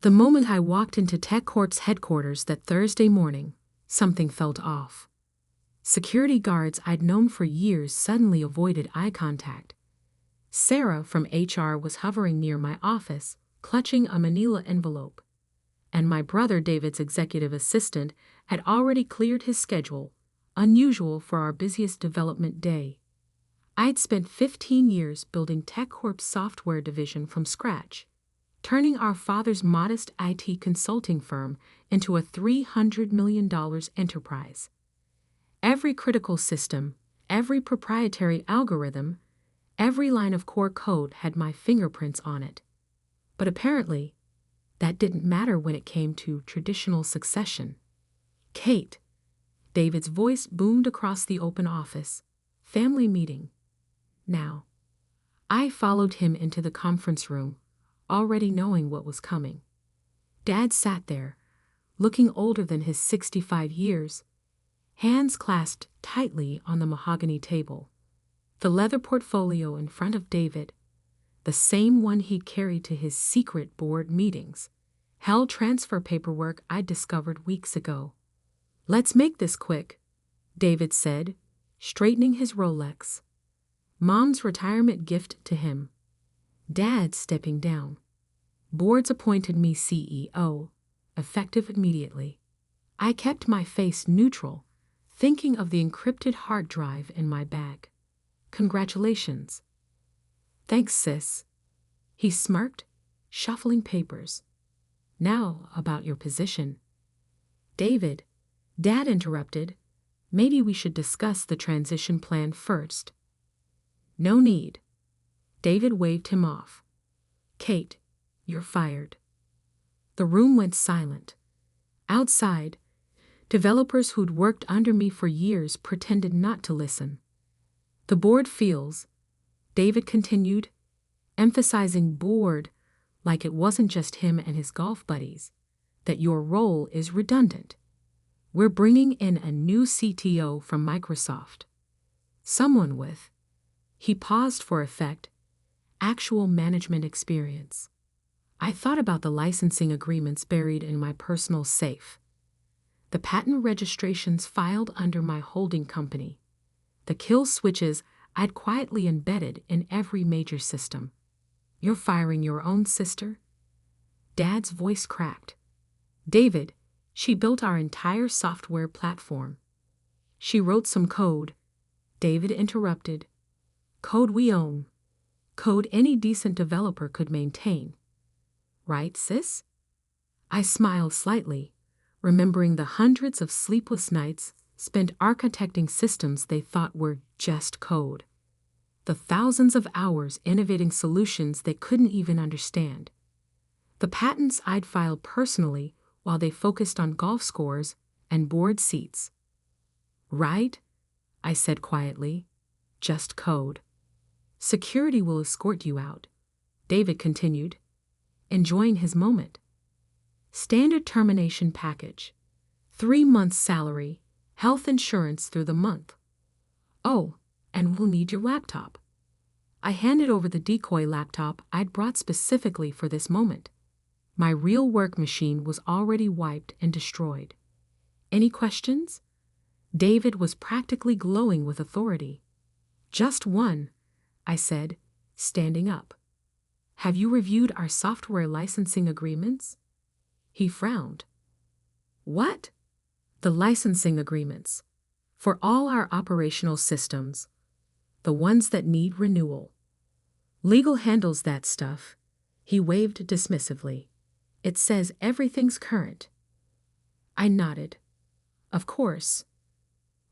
The moment I walked into TechCorp's headquarters that Thursday morning, something felt off. Security guards I'd known for years suddenly avoided eye contact. Sarah from HR was hovering near my office, clutching a manila envelope. And my brother David's executive assistant had already cleared his schedule, unusual for our busiest development day. I'd spent 15 years building TechCorp's software division from scratch, turning our father's modest IT consulting firm into a $300 million enterprise. Every critical system, every proprietary algorithm, every line of core code had my fingerprints on it. But apparently, that didn't matter when it came to traditional succession. Kate, David's voice boomed across the open office. Family meeting. Now. I followed him into the conference room, already knowing what was coming. Dad sat there, looking older than his 65 years, hands clasped tightly on the mahogany table. The leather portfolio in front of David, the same one he'd carried to his secret board meetings, held transfer paperwork I'd discovered weeks ago. "Let's make this quick," David said, straightening his Rolex. Mom's retirement gift to him. Dad stepping down. Boards appointed me CEO, effective immediately. I kept my face neutral, thinking of the encrypted hard drive in my bag. "Congratulations." "Thanks, sis." He smirked, shuffling papers. "Now about your position." "David," Dad interrupted, "maybe we should discuss the transition plan first." "No need." David waved him off. "Kate, you're fired." The room went silent. Outside, developers who'd worked under me for years pretended not to listen. "The board feels," David continued, emphasizing board like it wasn't just him and his golf buddies, "that your role is redundant. We're bringing in a new CTO from Microsoft. Someone with," he paused for effect, "actual management experience." I thought about the licensing agreements buried in my personal safe, the patent registrations filed under my holding company, the kill switches I'd quietly embedded in every major system. "You're firing your own sister?" Dad's voice cracked. "David, she built our entire software platform." "She wrote some code," David interrupted. "Code we own. Code any decent developer could maintain. Right, sis?" I smiled slightly, remembering the hundreds of sleepless nights spent architecting systems they thought were just code. The thousands of hours innovating solutions they couldn't even understand. The patents I'd filed personally while they focused on golf scores and board seats. "Right," I said quietly, "just code. Security will escort you out," David continued, enjoying his moment. "Standard termination package. 3 months' salary, health insurance through the month. Oh, and we'll need your laptop." I handed over the decoy laptop I'd brought specifically for this moment. My real work machine was already wiped and destroyed. "Any questions?" David was practically glowing with authority. "Just one," I said, standing up. "Have you reviewed our software licensing agreements?" He frowned. "What?" "The licensing agreements. For all our operational systems. The ones that need renewal. Legal handles that stuff." He waved dismissively. "It says everything's current." I nodded. "Of course."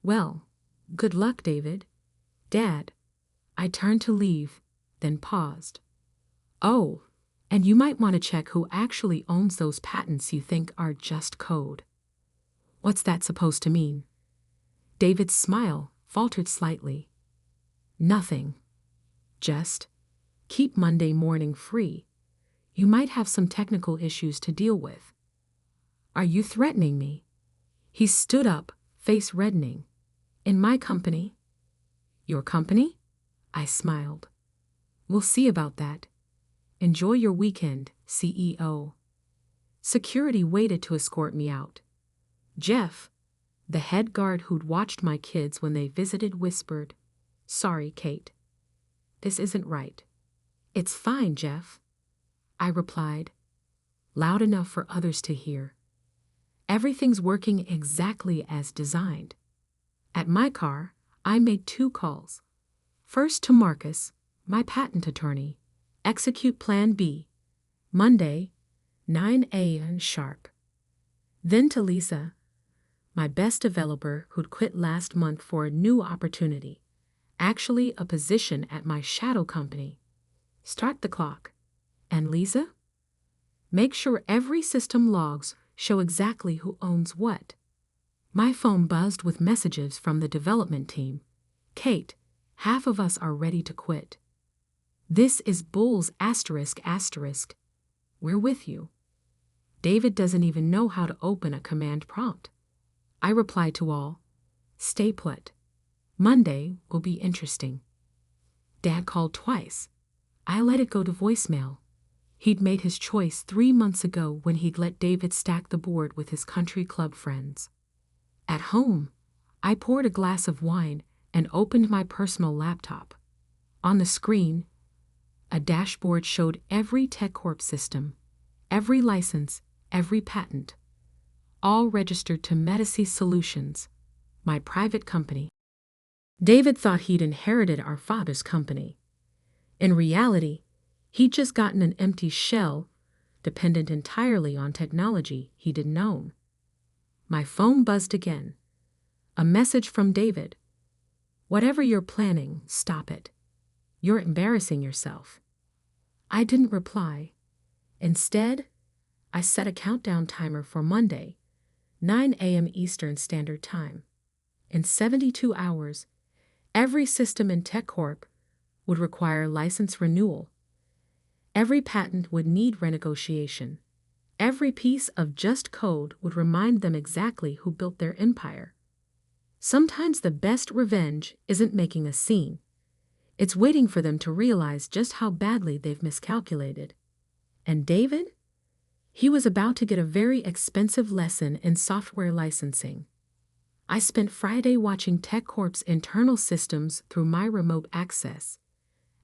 "Well, good luck, David." "Dad." I turned to leave, then paused. "Oh, and you might want to check who actually owns those patents you think are just code." "What's that supposed to mean?" David's smile faltered slightly. "Nothing. Just keep Monday morning free. You might have some technical issues to deal with." "Are you threatening me?" He stood up, face reddening. "In my company." "Your company?" I smiled. "We'll see about that. Enjoy your weekend, CEO." Security waited to escort me out. Jeff, the head guard who'd watched my kids when they visited, whispered, "Sorry, Kate. This isn't right." "It's fine, Jeff," I replied, loud enough for others to hear. "Everything's working exactly as designed." At my car, I made 2 calls. First to Marcus, my patent attorney. Execute Plan B. Monday, 9 a.m. sharp. Then to Lisa, my best developer who'd quit last month for a new opportunity. Actually, a position at my shadow company. Start the clock. And Lisa? Make sure every system logs show exactly who owns what. My phone buzzed with messages from the development team. "Kate, half of us are ready to quit. This is bulls ***. We're with you." David doesn't even know how to open a command prompt. I replied to all, "Stay put. Monday will be interesting." Dad called twice. I let it go to voicemail. He'd made his choice 3 months ago when he'd let David stack the board with his country club friends. At home, I poured a glass of wine and opened my personal laptop. On the screen, a dashboard showed every TechCorp system, every license, every patent, all registered to Medici Solutions, my private company. David thought he'd inherited our father's company. In reality, he'd just gotten an empty shell, dependent entirely on technology he didn't own. My phone buzzed again. A message from David. "Whatever you're planning, stop it. You're embarrassing yourself." I didn't reply. Instead, I set a countdown timer for Monday, 9 a.m. Eastern Standard Time. In 72 hours, every system in TechCorp would require license renewal. Every patent would need renegotiation. Every piece of just code would remind them exactly who built their empire. Sometimes the best revenge isn't making a scene. It's waiting for them to realize just how badly they've miscalculated. And David? He was about to get a very expensive lesson in software licensing. I spent Friday watching TechCorp's internal systems through my remote access.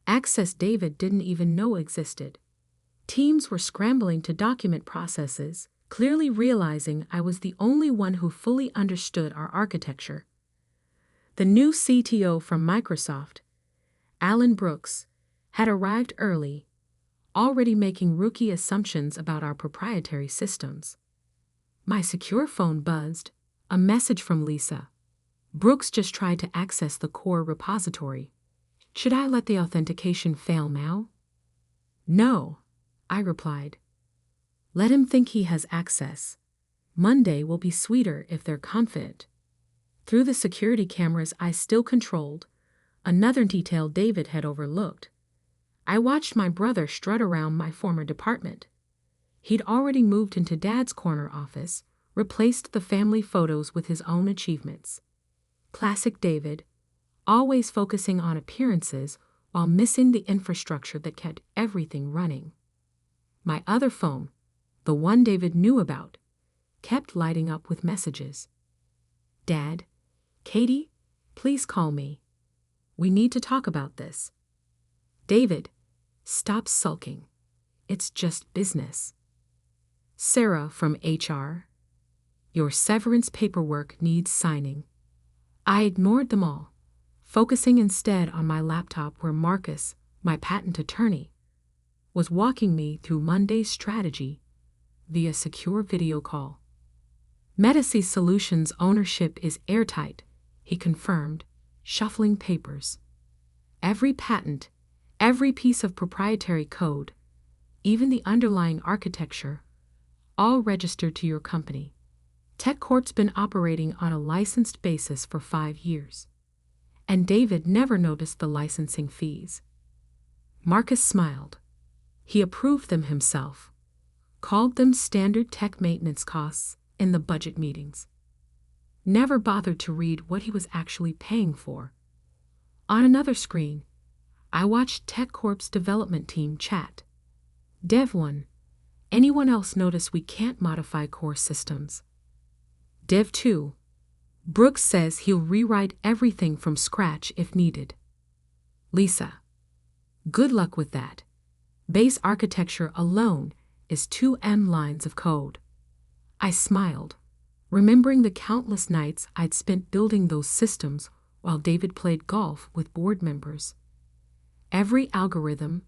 Access David didn't even know existed. Teams were scrambling to document processes, clearly realizing I was the only one who fully understood our architecture. The new CTO from Microsoft, Alan Brooks, had arrived early, already making rookie assumptions about our proprietary systems. My secure phone buzzed, a message from Lisa. "Brooks just tried to access the core repository. Should I let the authentication fail now?" "No," I replied. "Let him think he has access. Monday will be sweeter if they're confident." Through the security cameras I still controlled, another detail David had overlooked, I watched my brother strut around my former department. He'd already moved into Dad's corner office, replaced the family photos with his own achievements. Classic David, always focusing on appearances while missing the infrastructure that kept everything running. My other phone, the one David knew about, kept lighting up with messages. "Dad, Katie, please call me. We need to talk about this." "David, stop sulking. It's just business." "Sarah from HR, your severance paperwork needs signing." I ignored them all, focusing instead on my laptop where Marcus, my patent attorney, was walking me through Monday's strategy via secure video call. Medici Solutions' ownership is airtight, he confirmed, shuffling papers. Every patent, every piece of proprietary code, even the underlying architecture, all registered to your company. TechCorp's been operating on a licensed basis for 5 years. And David never noticed the licensing fees. Marcus smiled. He approved them himself, called them standard tech maintenance costs in the budget meetings. Never bothered to read what he was actually paying for. On another screen, I watched TechCorp's development team chat. Dev 1, Anyone else notice we can't modify core systems? Dev 2. Brooks says he'll rewrite everything from scratch if needed. Lisa. Good luck with that. Base architecture alone is 2M lines of code. I smiled, remembering the countless nights I'd spent building those systems while David played golf with board members. Every algorithm,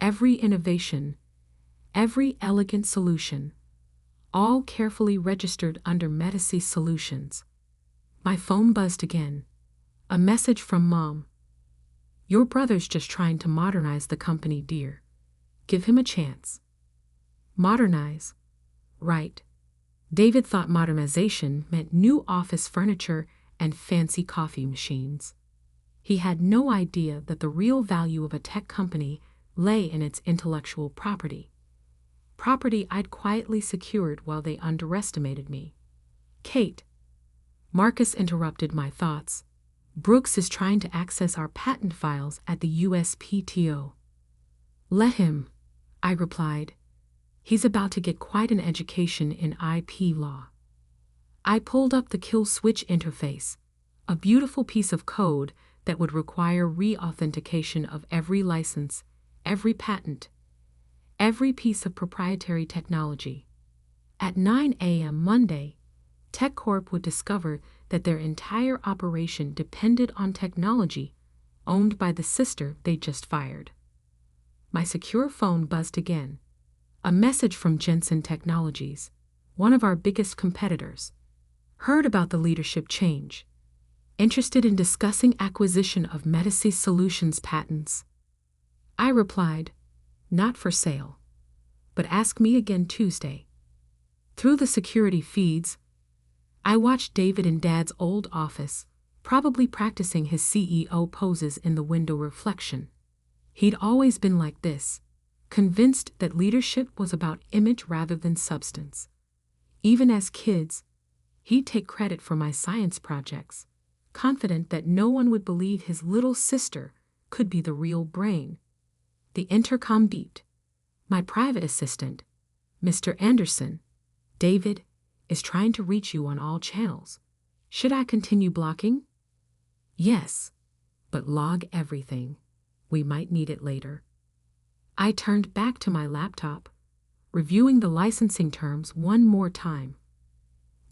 every innovation, every elegant solution, all carefully registered under Medici Solutions. My phone buzzed again. A message from Mom. Your brother's just trying to modernize the company, dear. Give him a chance. Modernize? Right. David thought modernization meant new office furniture and fancy coffee machines. He had no idea that the real value of a tech company lay in its intellectual property. Property I'd quietly secured while they underestimated me. Kate. Marcus interrupted my thoughts. Brooks is trying to access our patent files at the USPTO. Let him, I replied. He's about to get quite an education in IP law. I pulled up the kill switch interface, a beautiful piece of code that would require re-authentication of every license, every patent, every piece of proprietary technology. At 9 a.m. Monday, TechCorp would discover that their entire operation depended on technology owned by the sister they just fired. My secure phone buzzed again. A message from Jensen Technologies, one of our biggest competitors. Heard about the leadership change. Interested in discussing acquisition of Medici Solutions patents. I replied, not for sale. But ask me again Tuesday. Through the security feeds, I watched David in Dad's old office, probably practicing his CEO poses in the window reflection. He'd always been like this, convinced that leadership was about image rather than substance. Even as kids, he'd take credit for my science projects, confident that no one would believe his little sister could be the real brain. The intercom beeped. My private assistant, Mr. Anderson, David, is trying to reach you on all channels. Should I continue blocking? Yes, but log everything. We might need it later. I turned back to my laptop, reviewing the licensing terms one more time.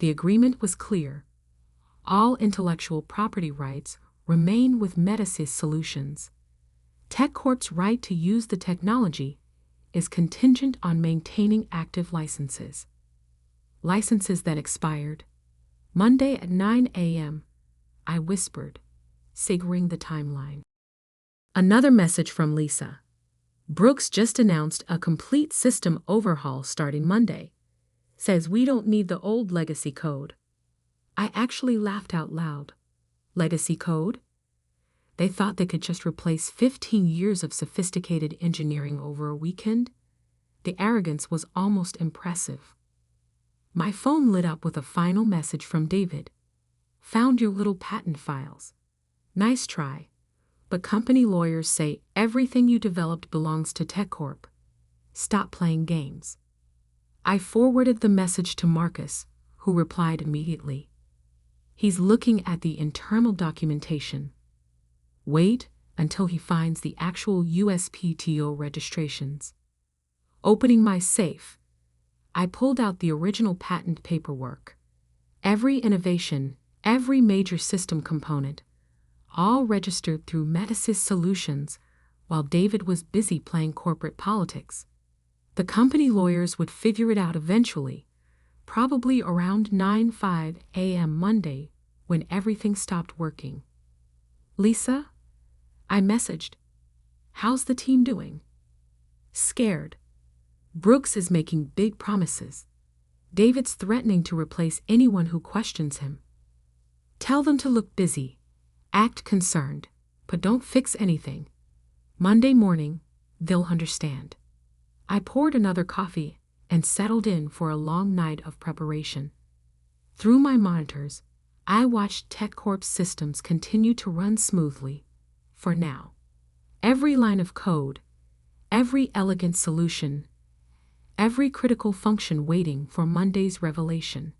The agreement was clear. All intellectual property rights remain with Medici Solutions. TechCorp's right to use the technology is contingent on maintaining active licenses. Licenses that expired. Monday at 9 a.m., I whispered, signaling the timeline. Another message from Lisa. Brooks just announced a complete system overhaul starting Monday. Says we don't need the old legacy code. I actually laughed out loud. Legacy code? They thought they could just replace 15 years of sophisticated engineering over a weekend? The arrogance was almost impressive. My phone lit up with a final message from David. Found your little patent files. Nice try. But company lawyers say everything you developed belongs to TechCorp. Stop playing games. I forwarded the message to Marcus, who replied immediately. He's looking at the internal documentation. Wait until he finds the actual USPTO registrations. Opening my safe, I pulled out the original patent paperwork. Every innovation, every major system component, all registered through Medici Solutions while David was busy playing corporate politics. The company lawyers would figure it out eventually, probably around 9:05 a.m. Monday when everything stopped working. Lisa? I messaged. How's the team doing? Scared. Brooks is making big promises. David's threatening to replace anyone who questions him. Tell them to look busy. Act concerned, but don't fix anything. Monday morning, they'll understand. I poured another coffee and settled in for a long night of preparation. Through my monitors, I watched TechCorp's systems continue to run smoothly. For now, every line of code, every elegant solution, every critical function waiting for Monday's revelation.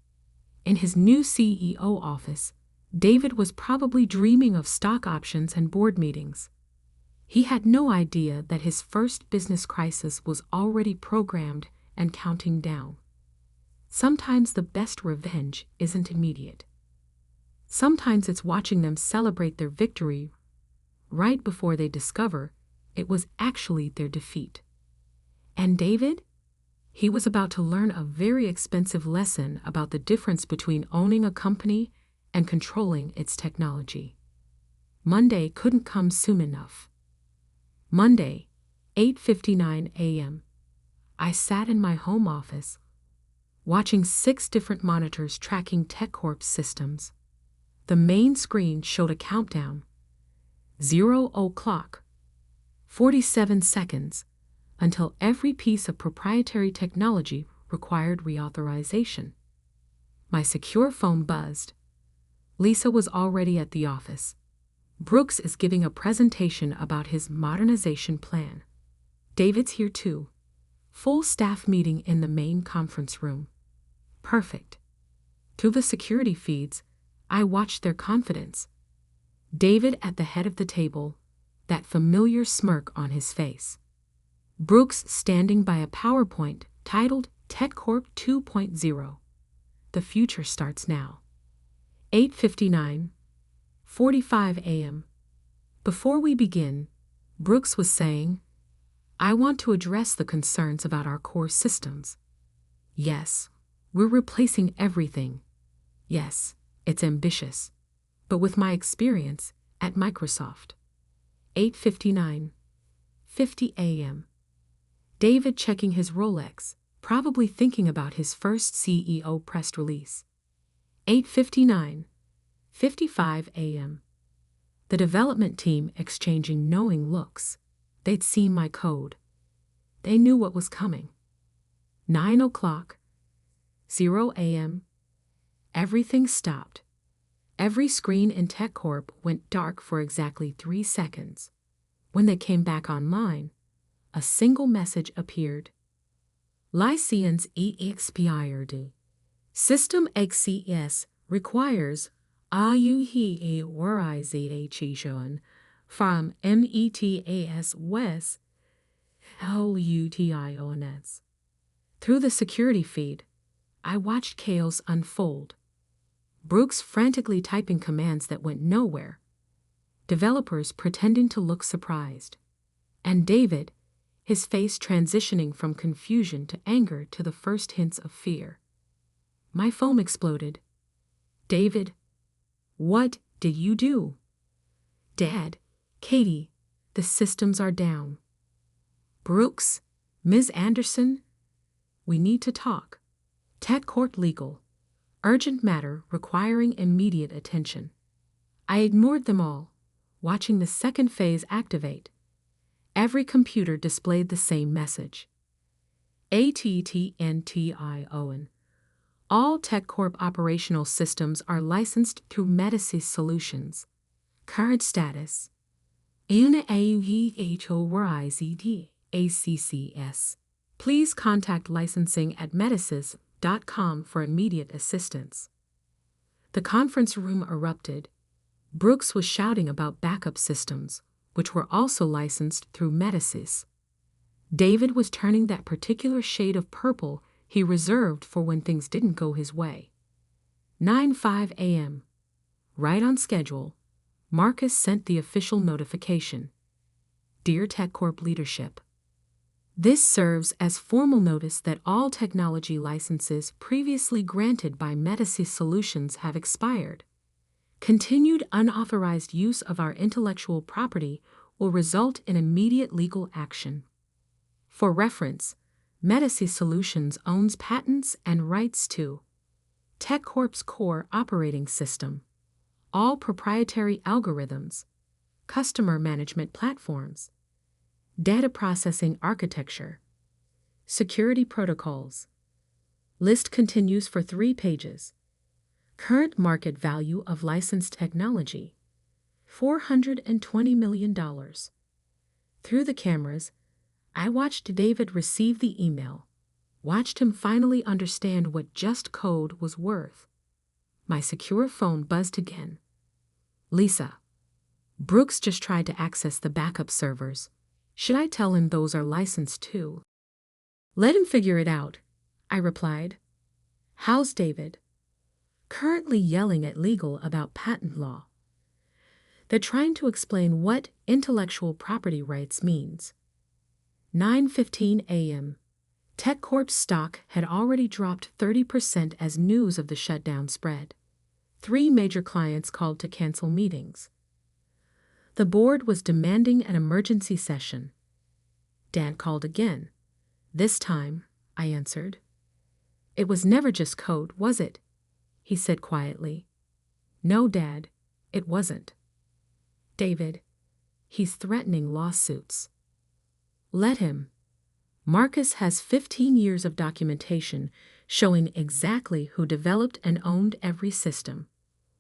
In his new CEO office, David was probably dreaming of stock options and board meetings. He had no idea that his first business crisis was already programmed and counting down. Sometimes the best revenge isn't immediate. Sometimes it's watching them celebrate their victory right before they discover it was actually their defeat. And David? He was about to learn a very expensive lesson about the difference between owning a company and controlling its technology. Monday couldn't come soon enough. Monday, 8:59 a.m. I sat in my home office, watching 6 different monitors tracking TechCorp's systems. The main screen showed a countdown. 0:00, 47 seconds, until every piece of proprietary technology required reauthorization. My secure phone buzzed. Lisa was already at the office. Brooks is giving a presentation about his modernization plan. David's here too. Full staff meeting in the main conference room. Perfect. Through the security feeds, I watched their confidence. David at the head of the table, that familiar smirk on his face. Brooks standing by a PowerPoint titled TechCorp 2.0. The future starts now. 8:59, 45 a.m. Before we begin, Brooks was saying, I want to address the concerns about our core systems. Yes, we're replacing everything. Yes, it's ambitious. But with my experience at Microsoft. 8:59, 50 a.m. David checking his Rolex, probably thinking about his first CEO press release. 8:59, 55 a.m. The development team exchanging knowing looks. They'd seen my code. They knew what was coming. 9:00, 0 a.m. Everything stopped. Every screen in TechCorp went dark for exactly 3 seconds. When they came back online, a single message appeared. License expired. System XCS requires authorization from METAS West LUTIONS. Through the security feed, I watched chaos unfold. Brooks frantically typing commands that went nowhere. Developers pretending to look surprised. And David, his face transitioning from confusion to anger to the first hints of fear. My phone exploded. David, what did you do? Dad, Katie, the systems are down. Brooks, Ms. Anderson, we need to talk. TechCorp legal. Urgent matter requiring immediate attention. I ignored them all, watching the second phase activate. Every computer displayed the same message. ATTNTION. All TechCorp operational systems are licensed through Medisys Solutions. Current status. ACCS. Please contact licensing at medisys.com for immediate assistance. The conference room erupted. Brooks was shouting about backup systems, which were also licensed through Medisys. David was turning that particular shade of purple he reserved for when things didn't go his way. 9:05 a.m. Right on schedule, Marcus sent the official notification. Dear TechCorp leadership, this serves as formal notice that all technology licenses previously granted by Medisys Solutions have expired. Continued unauthorized use of our intellectual property will result in immediate legal action. For reference, Medisys Solutions owns patents and rights to TechCorp's core operating system, all proprietary algorithms, customer management platforms, data processing architecture, security protocols. List continues for 3 pages. Current market value of licensed technology, $420 million. Through the cameras, I watched David receive the email. Watched him finally understand what just code was worth. My secure phone buzzed again. Lisa. Brooks just tried to access the backup servers. Should I tell him those are licensed too? Let him figure it out, I replied. How's David? Currently yelling at legal about patent law. They're trying to explain what intellectual property rights means. 9:15 a.m. TechCorp's stock had already dropped 30% as news of the shutdown spread. 3 major clients called to cancel meetings. The board was demanding an emergency session. Dad called again. This time, I answered. It was never just code, was it? He said quietly. No, Dad, it wasn't. David, he's threatening lawsuits. Let him. Marcus has 15 years of documentation showing exactly who developed and owned every system.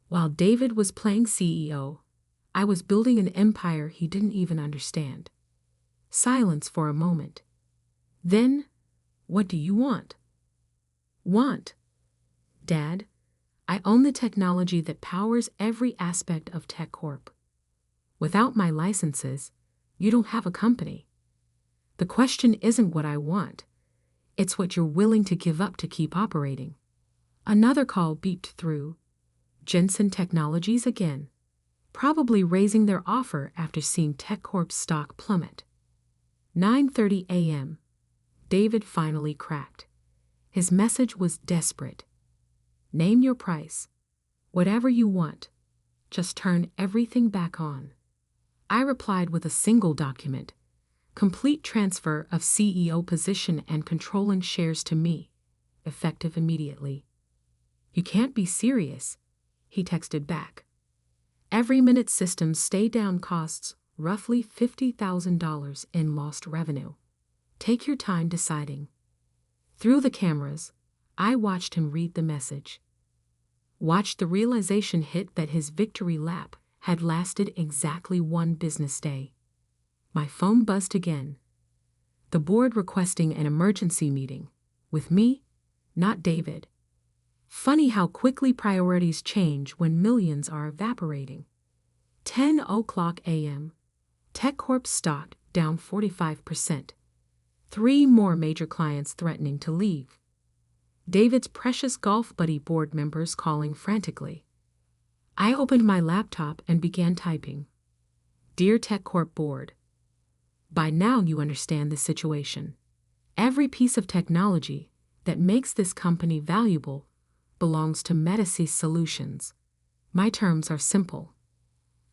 While David was playing CEO, I was building an empire he didn't even understand. Silence for a moment. Then, what do you want? Want? Dad, I own the technology that powers every aspect of TechCorp. Without my licenses, you don't have a company. The question isn't what I want. It's what you're willing to give up to keep operating. Another call beeped through. Jensen Technologies again. Probably raising their offer after seeing TechCorp's stock plummet. 9:30 a.m. David finally cracked. His message was desperate. Name your price. Whatever you want. Just turn everything back on. I replied with a single document. Complete transfer of CEO position and controlling shares to me. Effective immediately. You can't be serious, he texted back. Every minute systems stay down costs roughly $50,000 in lost revenue. Take your time deciding. Through the cameras, I watched him read the message. Watched the realization hit that his victory lap had lasted exactly 1 business day. My phone buzzed again. The board requesting an emergency meeting. With me, not David. Funny how quickly priorities change when millions are evaporating. 10:00 a.m. TechCorp stock down 45%. 3 more major clients threatening to leave. David's precious golf buddy board members calling frantically. I opened my laptop and began typing. Dear TechCorp board. By now you understand the situation. Every piece of technology that makes this company valuable belongs to Busiest Solutions. My terms are simple.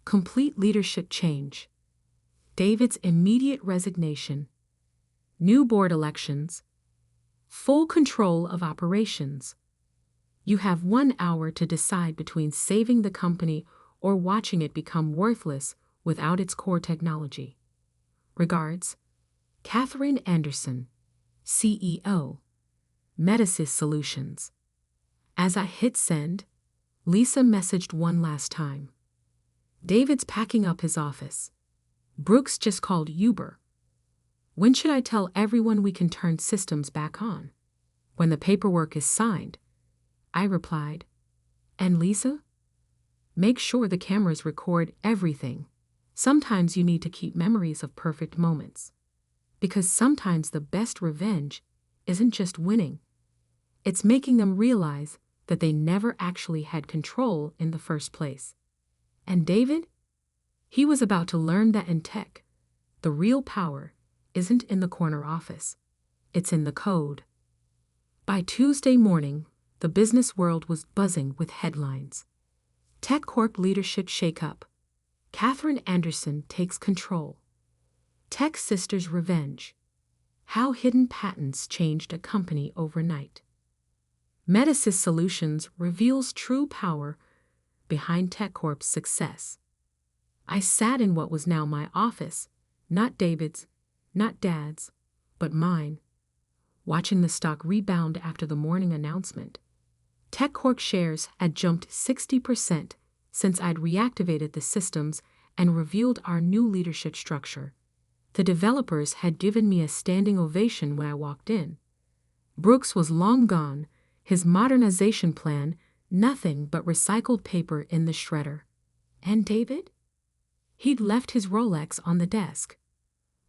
Complete leadership change. David's immediate resignation. New board elections. Full control of operations. You have 1 hour to decide between saving the company or watching it become worthless without its core technology. Regards, Catherine Anderson, CEO, Busiest Solutions. As I hit send, Lisa messaged one last time. David's packing up his office. Brooks just called Uber. When should I tell everyone we can turn systems back on? When the paperwork is signed, I replied. And Lisa? Make sure the cameras record everything. Sometimes you need to keep memories of perfect moments. Because sometimes the best revenge isn't just winning. It's making them realize that they never actually had control in the first place. And David? He was about to learn that in tech, the real power isn't in the corner office. It's in the code. By Tuesday morning, the business world was buzzing with headlines. TechCorp leadership shakeup. Catherine Anderson takes control. Tech Sisters revenge. How hidden patents changed a company overnight. Busiest Solutions reveals true power behind TechCorp's success. I sat in what was now my office, not David's, not Dad's, but mine, watching the stock rebound after the morning announcement. TechCorp shares had jumped 60% since I'd reactivated the systems and revealed our new leadership structure. The developers had given me a standing ovation when I walked in. Brooks was long gone, his modernization plan nothing but recycled paper in the shredder. And David? He'd left his Rolex on the desk.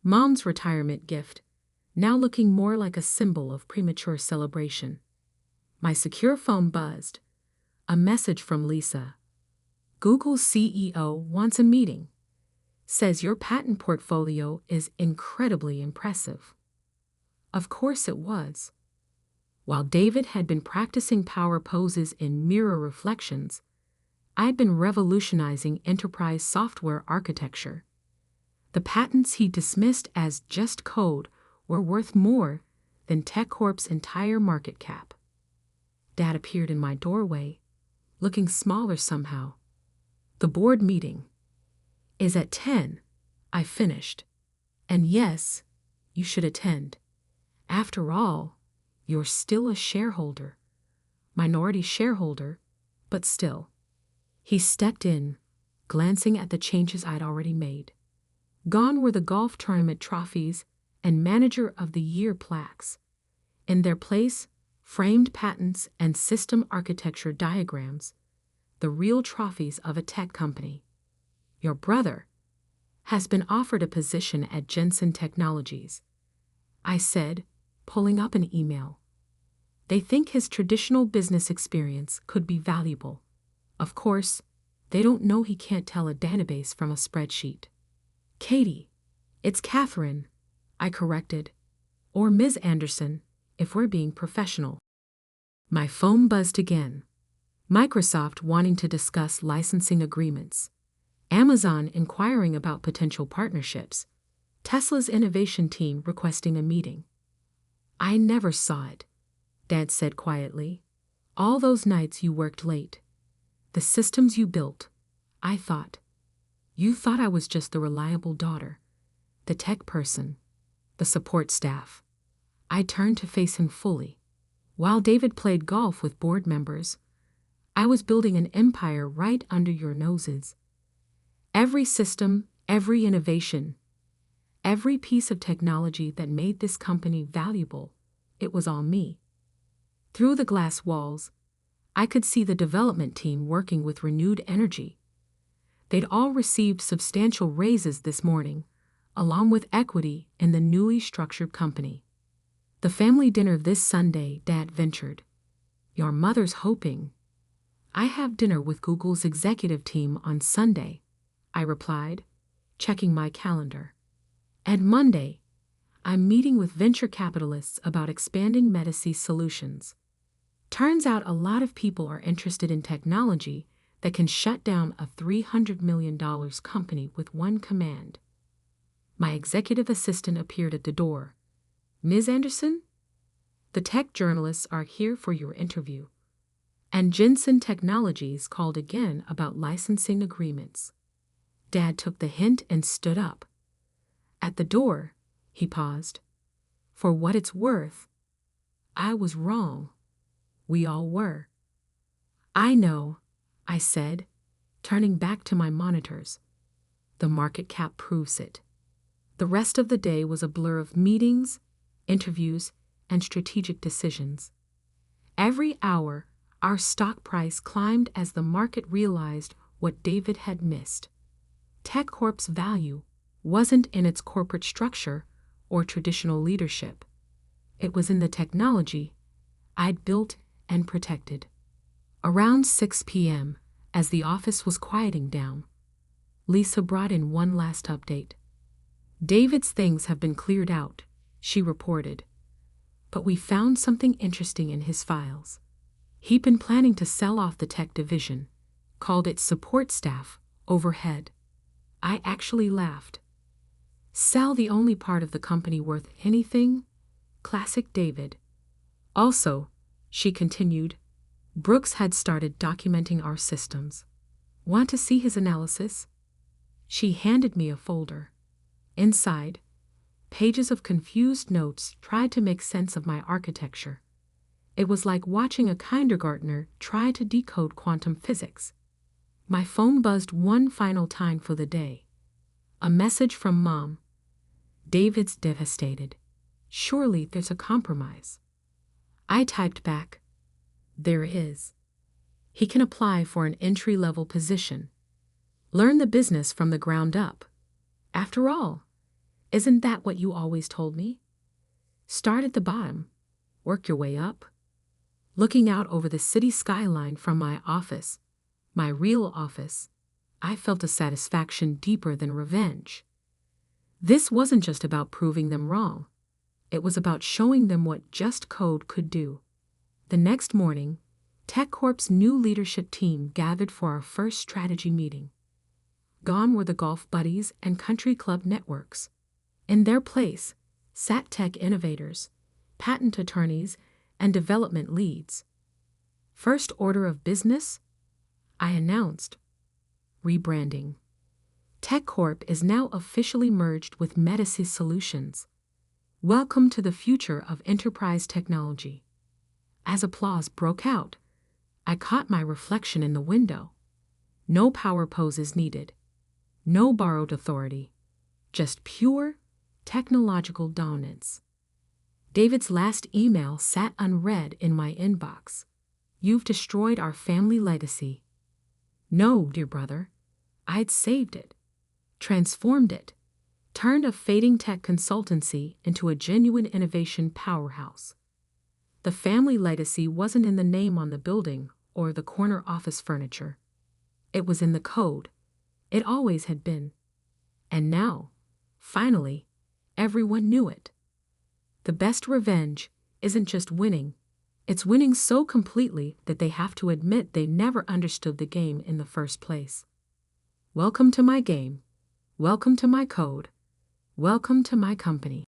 Mom's retirement gift, now looking more like a symbol of premature celebration. My secure phone buzzed. A message from Lisa. Google's CEO wants a meeting. Says your patent portfolio is incredibly impressive. Of course it was. While David had been practicing power poses in mirror reflections, I'd been revolutionizing enterprise software architecture. The patents he dismissed as just code were worth more than TechCorp's entire market cap. Dad appeared in my doorway, looking smaller somehow. The board meeting is at 10, I finished. And yes, you should attend. After all, you're still a shareholder. Minority shareholder, but still. He stepped in, glancing at the changes I'd already made. Gone were the golf tournament trophies and Manager of the Year plaques. In their place, framed patents and system architecture diagrams, the real trophies of a tech company. Your brother has been offered a position at Jensen Technologies, I said, pulling up an email. They think his traditional business experience could be valuable. Of course, they don't know he can't tell a database from a spreadsheet. Katie, it's Catherine, I corrected. Or Ms. Anderson, if we're being professional. My phone buzzed again. Microsoft wanting to discuss licensing agreements. Amazon inquiring about potential partnerships. Tesla's innovation team requesting a meeting. I never saw it, Dad said quietly. All those nights you worked late. The systems you built, I thought. You thought I was just the reliable daughter, the tech person, the support staff. I turned to face him fully. While David played golf with board members, I was building an empire right under your noses. Every system, every innovation, every piece of technology that made this company valuable, it was all me. Through the glass walls, I could see the development team working with renewed energy. They'd all received substantial raises this morning, along with equity in the newly structured company. The family dinner this Sunday, Dad ventured. Your mother's hoping. I have dinner with Google's executive team on Sunday, I replied, checking my calendar. And Monday, I'm meeting with venture capitalists about expanding Medici solutions. Turns out a lot of people are interested in technology that can shut down a $300 million company with one command. My executive assistant appeared at the door. Ms. Anderson? The tech journalists are here for your interview. And Jensen Technologies called again about licensing agreements. Dad took the hint and stood up. At the door, he paused. For what it's worth, I was wrong. We all were. I know, I said, turning back to my monitors. The market cap proves it. The rest of the day was a blur of meetings, interviews, and strategic decisions. Every hour, our stock price climbed as the market realized what David had missed. TechCorp's value wasn't in its corporate structure or traditional leadership. It was in the technology I'd built and protected. Around 6 p.m., as the office was quieting down, Lisa brought in one last update. David's things have been cleared out, she reported. But we found something interesting in his files. He'd been planning to sell off the tech division, called it support staff, overhead. I actually laughed. Sell the only part of the company worth anything? Classic David. Also, she continued, Brooks had started documenting our systems. Want to see his analysis? She handed me a folder. Inside, pages of confused notes tried to make sense of my architecture. It was like watching a kindergartner try to decode quantum physics. My phone buzzed one final time for the day. A message from Mom. David's devastated. Surely there's a compromise. I typed back, "There is. He can apply for an entry-level position. Learn the business from the ground up. After all, isn't that what you always told me? Start at the bottom, work your way up." Looking out over the city skyline from my office, my real office, I felt a satisfaction deeper than revenge. This wasn't just about proving them wrong. It was about showing them what just code could do. The next morning, TechCorp's new leadership team gathered for our first strategy meeting. Gone were the golf buddies and country club networks. In their place sat tech innovators, patent attorneys, and development leads. First order of business? I announced. Rebranding. TechCorp is now officially merged with Medicis Solutions. Welcome to the future of enterprise technology. As applause broke out, I caught my reflection in the window. No power poses needed. No borrowed authority. Just pure, technological dominance. David's last email sat unread in my inbox. "You've destroyed our family legacy." No, dear brother. I'd saved it, transformed it, turned a fading tech consultancy into a genuine innovation powerhouse. The family legacy wasn't in the name on the building or the corner office furniture. It was in the code. It always had been. And now, finally, everyone knew it. The best revenge isn't just winning. It's winning so completely that they have to admit they never understood the game in the first place. Welcome to my game. Welcome to my code. Welcome to my company.